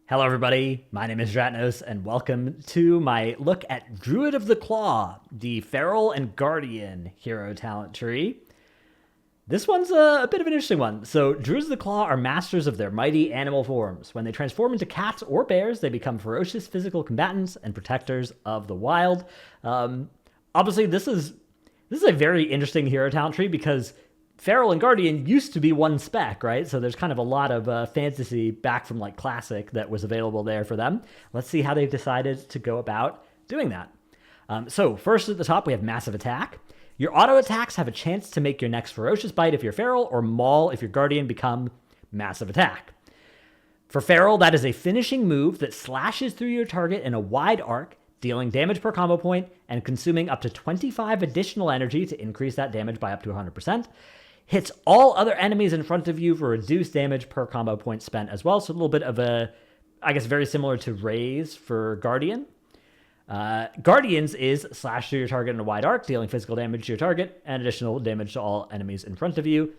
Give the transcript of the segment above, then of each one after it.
Hello everybody, my name is Dratnos, and welcome to my look at Druid of the Claw, the Feral and Guardian hero talent tree. This one's a bit of an interesting one. So, Druids of the Claw are masters of their mighty animal forms. When they transform into cats or bears, they become ferocious physical combatants and protectors of the wild. Obviously, this is a very interesting hero talent tree because Feral and Guardian used to be one spec, right? So there's kind of a lot of fantasy back from like Classic that was available there for them. Let's see how they've decided to go about doing that. So first at the top, we have Massive Attack. Your auto attacks have a chance to make your next Ferocious Bite if you're Feral, or Maul if your Guardian become Massive Attack. For Feral, that is a finishing move that slashes through your target in a wide arc, dealing damage per combo point and consuming up to 25 additional energy to increase that damage by up to 100%. Hits all other enemies in front of you for reduced damage per combo point spent as well. So a little bit of a, I guess, very similar to Raise for Guardian. Guardians is slash through your target in a wide arc, dealing physical damage to your target and additional damage to all enemies in front of you.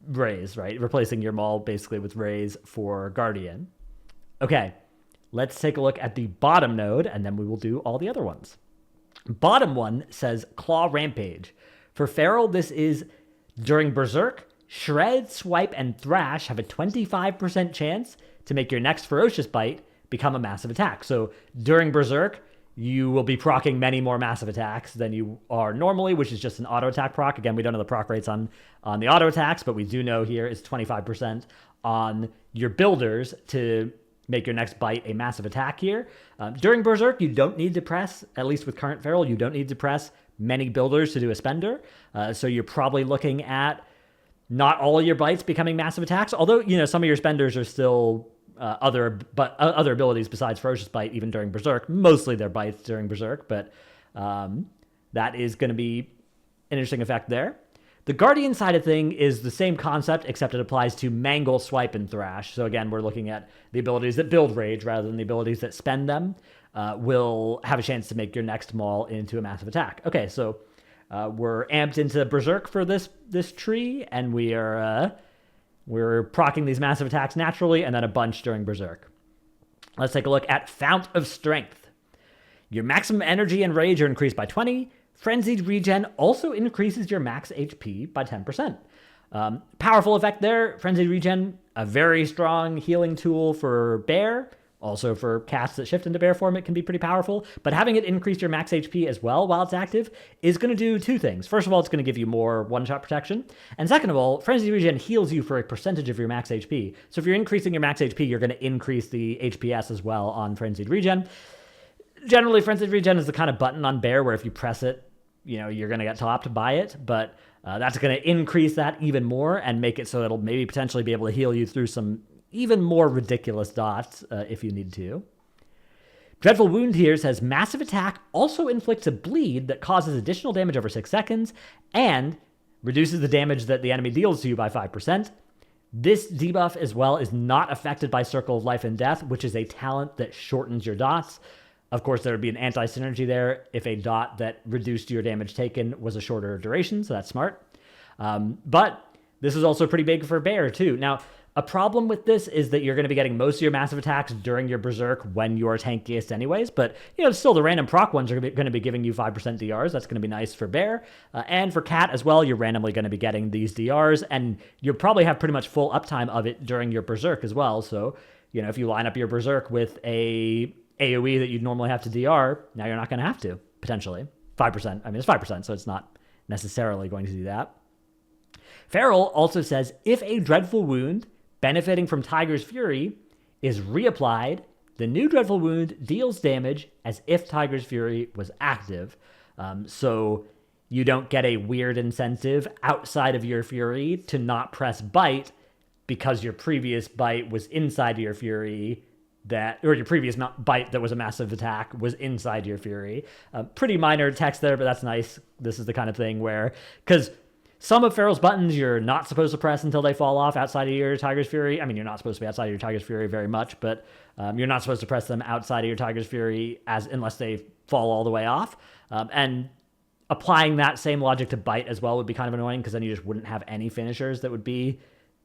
Raise, right? Replacing your Maul basically with Raise for Guardian. Okay, let's take a look at the bottom node, and then we will do all the other ones. Bottom one says Claw Rampage. For Feral, this is during Berserk, Shred, Swipe, and Thrash have a 25% chance to make your next Ferocious Bite become a Massive Attack. So during Berserk, you will be proccing many more Massive Attacks than you are normally, which is just an auto attack proc. Again, we don't know the proc rates on the auto attacks, but we do know here is 25% on your builders to make your next bite a Massive Attack here. During Berserk, you don't need to press, at least with current Feral, you don't need to press many builders to do a spender. So you're probably looking at not all your bites becoming Massive Attacks, although, you know, some of your spenders are still other abilities besides Ferocious Bite, even during Berserk. Mostly they're bites during Berserk, but that is going to be an interesting effect there. The Guardian side of thing is the same concept, except it applies to Mangle, Swipe, and Thrash. So again, we're looking at the abilities that build Rage rather than the abilities that spend them. Will have a chance to make your next Maul into a Massive Attack. Okay, so we're amped into Berserk for this tree, and we're proccing these Massive Attacks naturally, and then a bunch during Berserk. Let's take a look at Fount of Strength. Your maximum energy and rage are increased by 20. Frenzied Regen also increases your max HP by 10%. Powerful effect there. Frenzied Regen, a very strong healing tool for Bear. Also for cats that shift into bear form, it can be pretty powerful. But having it increase your max HP as well while it's active is going to do two things. First of all, it's going to give you more one-shot protection. And second of all, Frenzy Regen heals you for a percentage of your max HP. So if you're increasing your max HP, you're going to increase the HPS as well on Frenzied Regen. Generally, Frenzied Regen is the kind of button on bear where if you press it, you know, you're going to get topped by it. But that's going to increase that even more and make it so it'll maybe potentially be able to heal you through some even more ridiculous dots if you need to. Dreadful Wound here says Massive Attack also inflicts a bleed that causes additional damage over 6 seconds and reduces the damage that the enemy deals to you by 5%. This debuff as well is not affected by Circle of Life and Death, which is a talent that shortens your dots. Of course, there would be an anti-synergy there if a dot that reduced your damage taken was a shorter duration, so that's smart. But this is also pretty big for Bear, too. Now, a problem with this is that you're going to be getting most of your Massive Attacks during your Berserk when you're tankiest anyways, but, you know, still the random proc ones are going to be giving you 5% DRs. That's going to be nice for Bear. And for Cat as well, you're randomly going to be getting these DRs, and you'll probably have pretty much full uptime of it during your Berserk as well. So, you know, if you line up your Berserk with a AoE that you'd normally have to DR, now you're not going to have to, potentially. 5%. I mean, it's 5%, so it's not necessarily going to do that. Feral also says, if a Dreadful Wound benefiting from Tiger's Fury is reapplied, the new Dreadful Wound deals damage as if Tiger's Fury was active. So you don't get a weird incentive outside of your Fury to not press Bite because your previous Bite was inside your Fury, or your previous bite that was a Massive Attack was inside your Fury. Pretty minor text there, but that's nice. This is the kind of thing where, because some of Feral's buttons you're not supposed to press until they fall off outside of your Tiger's Fury. I mean, you're not supposed to be outside of your Tiger's Fury very much, but you're not supposed to press them outside of your Tiger's Fury unless they fall all the way off. And applying that same logic to Bite as well would be kind of annoying, because then you just wouldn't have any finishers that would be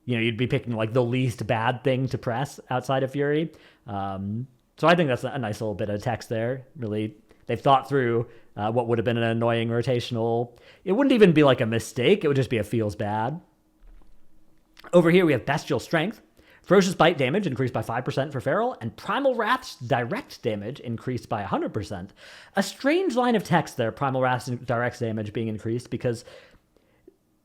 you'd be picking like the least bad thing to press outside of Fury. So I think that's a nice little bit of text there. Really, they've thought through what would have been an annoying rotational. It wouldn't even be like a mistake. It would just be a feels bad. Over here, we have Bestial Strength. Ferocious Bite damage increased by 5% for Feral, and Primal Wrath's direct damage increased by 100%. A strange line of text there, Primal Wrath's direct damage being increased, because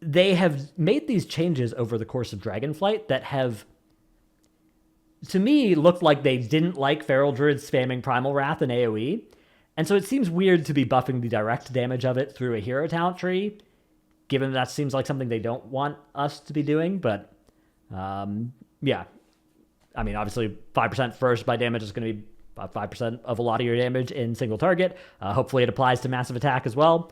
they have made these changes over the course of Dragonflight that have, to me, looked like they didn't like Feral Druids spamming Primal Wrath and AoE, and so it seems weird to be buffing the direct damage of it through a hero talent tree, given that seems like something they don't want us to be doing, but yeah. I mean, obviously, 5% first by damage is going to be about 5% of a lot of your damage in single target. Hopefully, it applies to massive attack as well.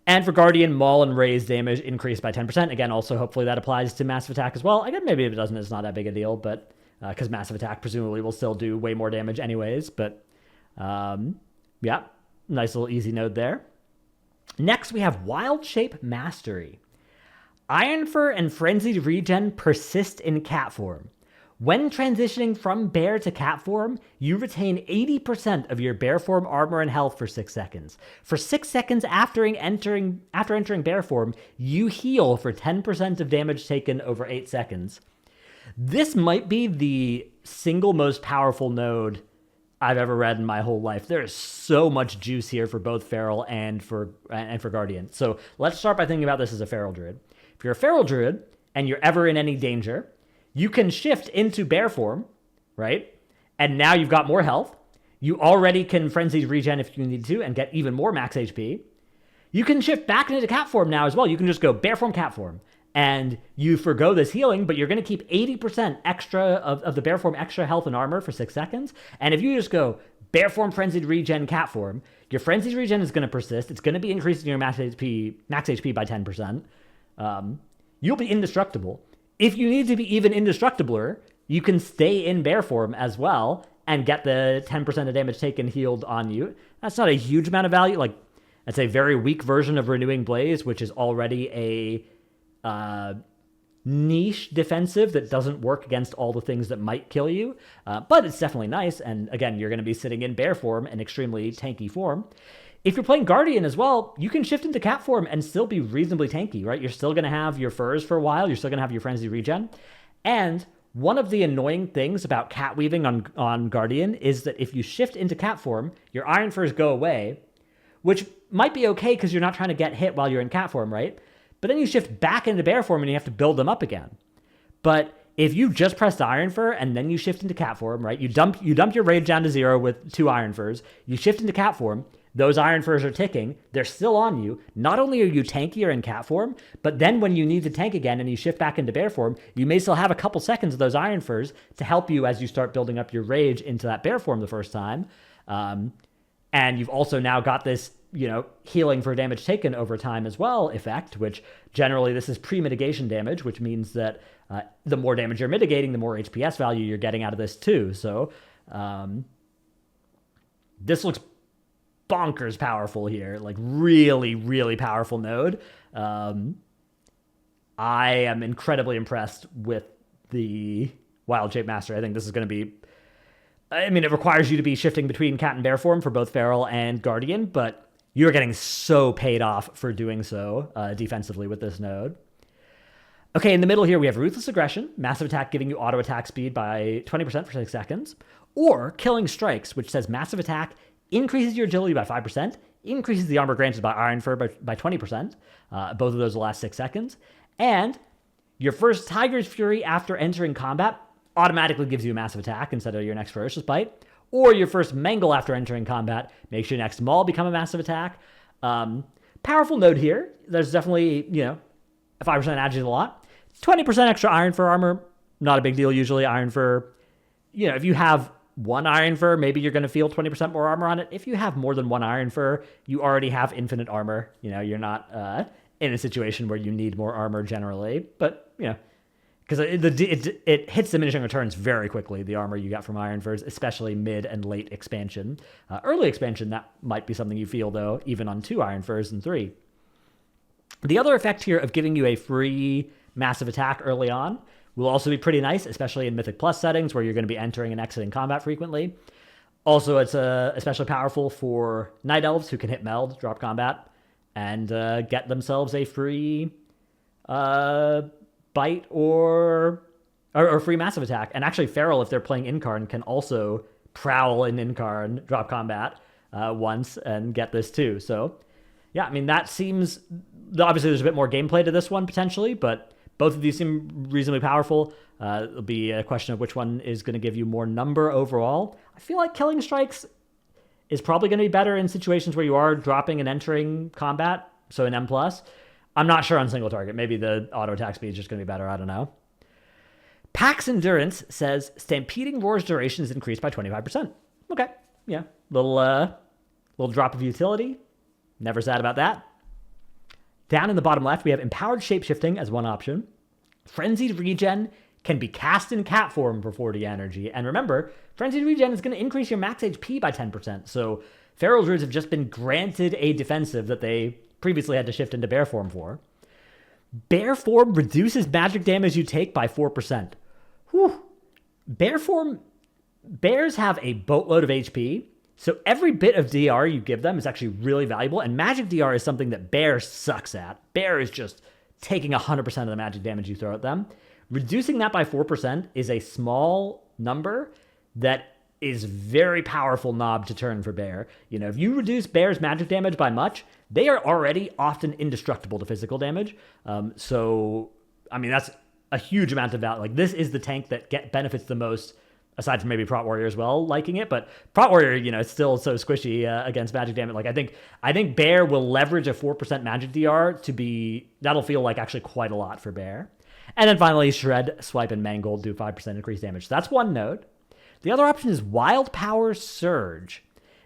And for Guardian, Maul and Raise damage increased by 10%. Again, also, hopefully, that applies to massive attack as well. I guess maybe if it doesn't, it's not that big a deal, but because massive attack presumably will still do way more damage anyways. But yeah, nice little easy node there. Next, we have Wild Shape Mastery. Iron Fur and Frenzied Regen persist in cat form. When transitioning from bear to cat form, you retain 80% of your bear form armor and health for 6 seconds. For 6 seconds after entering bear form, you heal for 10% of damage taken over 8 seconds. This might be the single most powerful node I've ever read in my whole life. There is so much juice here for both Feral and for Guardian. So let's start by thinking about this as a Feral Druid. If you're a Feral Druid and you're ever in any danger, you can shift into bear form, right? And now you've got more health. You already can Frenzied Regen if you need to and get even more max HP. You can shift back into cat form now as well. You can just go bear form, cat form. And you forgo this healing, but you're going to keep 80% extra of the bear form extra health and armor for 6 seconds. And if you just go bear form, Frenzied Regen, cat form, your Frenzied Regen is going to persist. It's going to be increasing your max HP by 10%. You'll be indestructible. If you need to be even indestructibler, you can stay in bear form as well and get the 10% of damage taken healed on you. That's not a huge amount of value. Like, that's a very weak version of Renewing Blaze, which is already a niche defensive that doesn't work against all the things that might kill you. But it's definitely nice. And again, you're going to be sitting in bear form, an extremely tanky form. If you're playing Guardian as well, you can shift into cat form and still be reasonably tanky, right? You're still going to have your furs for a while. You're still going to have your Frenzied Regen. And one of the annoying things about cat weaving on Guardian is that if you shift into cat form, your iron furs go away, which might be okay because you're not trying to get hit while you're in cat form, right? But then you shift back into bear form and you have to build them up again. But if you just pressed Iron Fur and then you shift into cat form, right? You dump your rage down to 0 with 2 Iron Furs. You shift into cat form. Those Iron Furs are ticking. They're still on you. Not only are you tankier in cat form, but then when you need to tank again and you shift back into bear form, you may still have a couple seconds of those Iron Furs to help you as you start building up your rage into that bear form the first time. And you've also now got this, healing for damage taken over time as well effect, which generally this is pre-mitigation damage, which means that the more damage you're mitigating, the more HPS value you're getting out of this too. So this looks bonkers powerful here, like really, really powerful node. I am incredibly impressed with the Wild Shape Master. I think this is going to be, it requires you to be shifting between cat and bear form for both Feral and Guardian, but you're getting so paid off for doing so defensively with this node. Okay, in the middle here, we have Ruthless Aggression, massive attack giving you auto attack speed by 20% for 6 seconds, or Killing Strikes, which says massive attack increases your agility by 5%, increases the armor granted by Iron Fur by 20%. Both of those will last 6 seconds. And your first Tiger's Fury after entering combat automatically gives you a massive attack instead of your next Ferocious Bite. Or your first Mangle after entering combat makes your next Maul become a massive attack. Powerful node here. There's definitely, a 5% adds a lot. 20% extra Iron Fur armor, not a big deal usually. Iron Fur, if you have one Iron Fur, maybe you're going to feel 20% more armor on it. If you have more than one Iron Fur, you already have infinite armor. You're not in a situation where you need more armor generally. But, because it hits diminishing returns very quickly, the armor you get from Iron Furs, especially mid and late expansion. Early expansion, that might be something you feel, though, even on 2 Iron Furs and 3. The other effect here of giving you a free massive attack early on, will also be pretty nice, especially in Mythic Plus settings where you're going to be entering and exiting combat frequently. Also, it's especially powerful for Night Elves who can hit Meld, drop combat, and get themselves a free Bite or free Massive Attack. And actually, Feral, if they're playing Incarn, can also Prowl in Incarn, drop combat once, and get this too. So, yeah, I mean, that seems... Obviously, there's a bit more gameplay to this one, potentially, but both of these seem reasonably powerful. It'll be a question of which one is going to give you more number overall. I feel like Killing Strikes is probably going to be better in situations where you are dropping and entering combat, so in M+. I'm not sure on single target. Maybe the auto attack speed is just going to be better. I don't know. Pax Endurance says Stampeding Roar's duration is increased by 25%. Okay, yeah. Little drop of utility. Never sad about that. Down in the bottom left, we have Empowered Shapeshifting as one option. Frenzied Regen can be cast in cat form for 40 energy. And remember, Frenzied Regen is going to increase your max HP by 10%. So Feral Druids have just been granted a defensive that they previously had to shift into bear form for. Bear form reduces magic damage you take by 4%. Whew. Bears have a boatload of HP. So every bit of DR you give them is actually really valuable, and magic DR is something that Bear sucks at. Bear is just taking 100% of the magic damage you throw at them. Reducing that by 4% is a small number that is very powerful knob to turn for Bear. You know, if you reduce Bear's magic damage by much, they are already often indestructible to physical damage. So, I mean, that's a huge amount of value. Like, this is the tank that benefits the most, aside from maybe Prot Warrior as well liking it, but Prot Warrior, you know, it's still so squishy against magic damage. Like, I think Bear will leverage a 4% magic DR that'll feel like actually quite a lot for Bear. And then finally, Shred, Swipe, and Mangle do 5% increased damage. So that's one node. The other option is Wild Power Surge.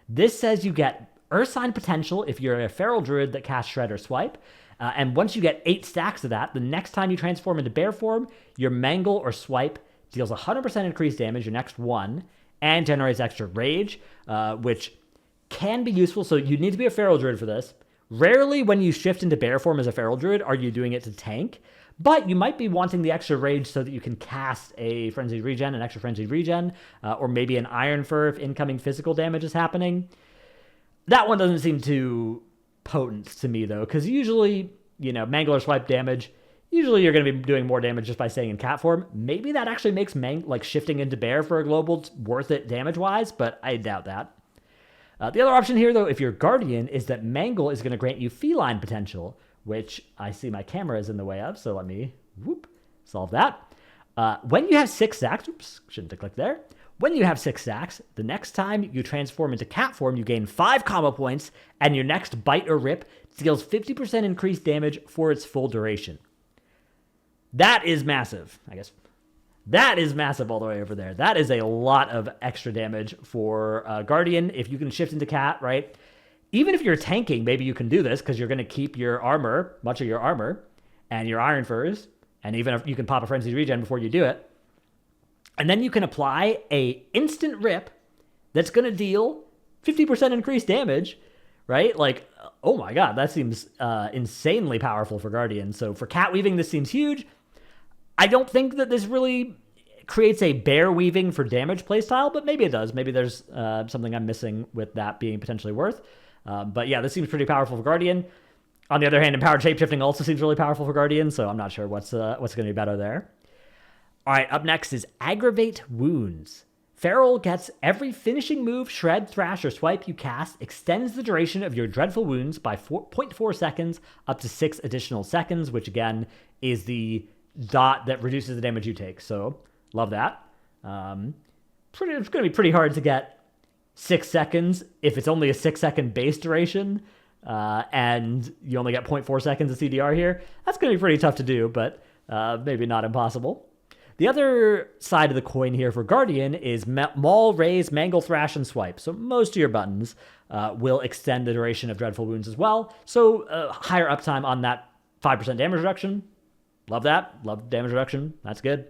This says you get Earth Sign potential if you're a Feral Druid that casts Shred or Swipe. And once you get 8 stacks of that, the next time you transform into Bear form, your Mangle or Swipe deals 100% increased damage your next one, and generates extra rage, which can be useful. So you need to be a Feral Druid for this. Rarely when you shift into Bear form as a Feral Druid are you doing it to tank, but you might be wanting the extra rage so that you can cast a Frenzied Regen, an extra Frenzied Regen, or maybe an Iron Fur if incoming physical damage is happening. That one doesn't seem too potent to me, though, because usually, you know, Mangle or Swipe damage, usually you're going to be doing more damage just by staying in cat form. Maybe that actually makes shifting into Bear for a global worth it damage-wise, but I doubt that. The other option here, though, if you're Guardian, is that Mangle is going to grant you Feline potential, which I see my camera is in the way of, so let me solve that. When you have 6 stacks, shouldn't have clicked there. When you have 6 stacks, the next time you transform into cat form, you gain 5 combo points, and your next Bite or Rip deals 50% increased damage for its full duration. That is massive, I guess. That is massive all the way over there. That is a lot of extra damage for Guardian. If you can shift into cat, right? Even if you're tanking, maybe you can do this because you're going to keep your armor, much of your armor, and your Iron Furs, and even if you can pop a Frenzied Regen before you do it. And then you can apply a instant rip that's going to deal 50% increased damage, right? Like, oh my god, that seems insanely powerful for Guardian. So for cat weaving, this seems huge. I don't think that this really creates a bear weaving for damage playstyle, but maybe it does. Maybe there's something I'm missing with that being potentially worth. But yeah, this seems pretty powerful for Guardian. On the other hand, Empowered Shapeshifting also seems really powerful for Guardian, so I'm not sure what's going to be better there. All right, up next is Aggravate Wounds. Feral gets every finishing move, Shred, Thrash, or Swipe you cast extends the duration of your Dreadful Wounds by 0.4 seconds up to 6 additional seconds, which again is the dot that reduces the damage you take. So, love that. It's going to be pretty hard to get 6 seconds if it's only a 6-second base duration, and you only get 0.4 seconds of CDR here. That's going to be pretty tough to do, but maybe not impossible. The other side of the coin here for Guardian is Maul, Raise, Mangle, Thrash, and Swipe. So most of your buttons will extend the duration of Dreadful Wounds as well. So higher uptime on that 5% damage reduction. Love that. Love damage reduction. That's good.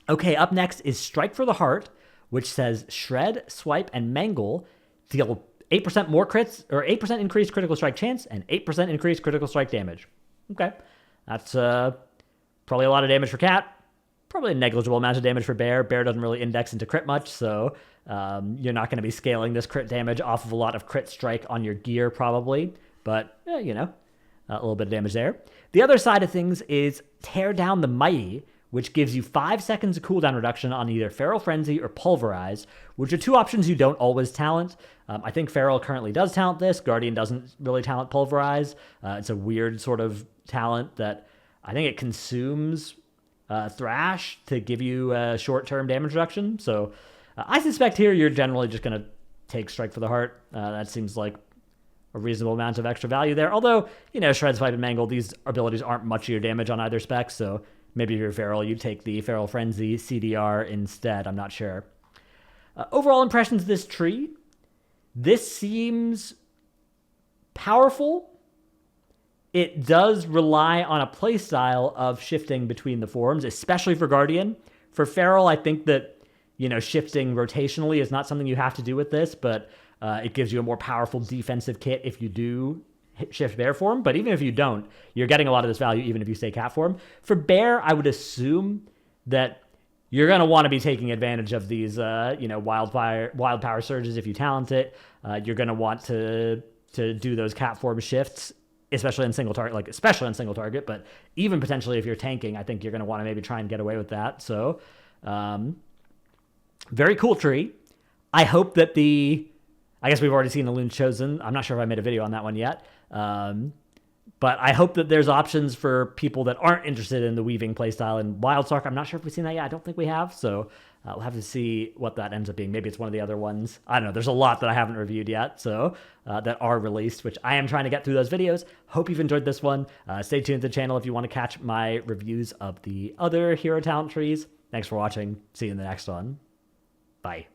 Okay, up next is Strike for the Heart, which says Shred, Swipe, and Mangle deal 8% more crits, or 8% increased critical strike chance, and 8% increased critical strike damage. Okay, that's Probably a lot of damage for cat. Probably a negligible amount of damage for bear. Bear doesn't really index into crit much, so you're not going to be scaling this crit damage off of a lot of crit strike on your gear probably. But, you know, a little bit of damage there. The other side of things is Tear Down the Mighty, which gives you 5 seconds of cooldown reduction on either Feral Frenzy or Pulverize, which are two options you don't always talent. I think Feral currently does talent this. Guardian doesn't really talent Pulverize. It's a weird sort of talent that I think it consumes Thrash to give you a short-term damage reduction. So I suspect here you're generally just going to take Strike for the Heart. That seems like a reasonable amount of extra value there. Although, you know, Shred, Swipe, and Mangle, these abilities aren't much of your damage on either spec, so maybe if you're Feral, you take the Feral Frenzy CDR instead. I'm not sure. Overall impressions of this tree. This seems powerful. It does rely on a playstyle of shifting between the forms, especially for Guardian. For Feral, I think that, you know, shifting rotationally is not something you have to do with this, but it gives you a more powerful defensive kit if you do shift bear form. But even if you don't, you're getting a lot of this value even if you stay cat form. For bear, I would assume that you're going to want to be taking advantage of these, you know, wild power surges if you talent it. You're going to want to do those cat form shifts, especially on single target, but even potentially if you're tanking, I think you're going to want to maybe try and get away with that. So, very cool tree. I hope that I guess we've already seen the Loon Chosen. I'm not sure if I made a video on that one yet. But I hope that there's options for people that aren't interested in the weaving playstyle. And Wildstalk, I'm not sure if we've seen that yet. I don't think we have. So we'll have to see what that ends up being. Maybe it's one of the other ones. I don't know. There's a lot that I haven't reviewed yet, so that are released, which I am trying to get through those videos. Hope you've enjoyed this one. Stay tuned to the channel if you want to catch my reviews of the other hero talent trees. Thanks for watching. See you in the next one. Bye.